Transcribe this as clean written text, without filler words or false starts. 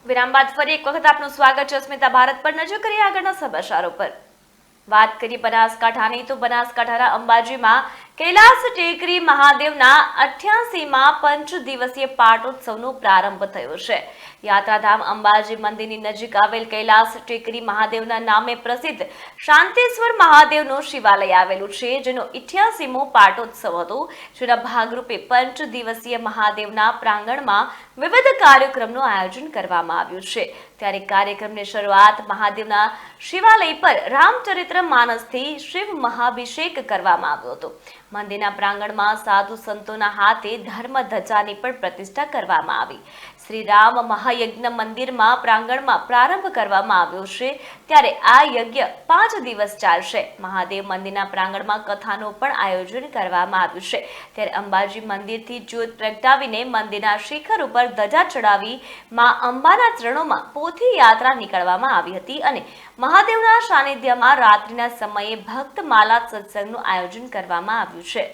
વિરામ બાદ ફરી એક વખત આપનું સ્વાગત છે અસ્મિતા ભારત પર નજર કરીએ આગળના સમાચારો પર। વાત કરીએ બનાસકાંઠાની તો બનાસકાંઠાના અંબાજીમાં કૈલાસ ટેકરી મહાદેવના 88માં પંચદિવસીય પાટોત્સવનો પ્રારંભ થયો છે। યાત્રાધામ અંબાજી મંદિરની નજીક આવેલ કૈલાસ ટેકરી મહાદેવના નામે પ્રસિદ્ધ શાંતેશ્વર મહાદેવનું શિવાલય આવેલું છે, જેનો 88મો પાટોત્સવ હતો, જેના ભાગરૂપે પંચદિવસીય મહાદેવના પ્રાંગણમાં વિવિધ કાર્યક્રમનું આયોજન કરવામાં આવ્યું છે। ત્યારે કાર્યક્રમની શરૂઆત મહાદેવના શિવાલય પર રામચરિત્ર માનસથી શિવ મહાભિષેક કરવામાં આવ્યો હતો। મંદિરના પ્રાંગણમાં સાધુ સંતોના હાથે ધર્મ ધજાની પણ પ્રતિષ્ઠા કરવામાં આવી। શ્રી રામ મહાયજ્ઞ મંદિરમાં પ્રાંગણમાં પ્રારંભ કરવામાં આવ્યો છે, ત્યારે આ યજ્ઞ 5 દિવસ ચાલશે। મહાદેવ મંદિરના પ્રાંગણમાં કથાનું પણ આયોજન કરવામાં આવ્યું છે। ત્યારે અંબાજી મંદિરથી જ્યોત પ્રગટાવીને મંદિરના શિખર ઉપર ધજા ચડાવી માં અંબાના ચરણોમાં પોથી યાત્રા નીકળવામાં આવી હતી અને મહાદેવના સાનિધ્યમાં રાત્રિના સમયે ભક્તમાલા સત્સંગનું આયોજન કરવામાં આવ્યું છે।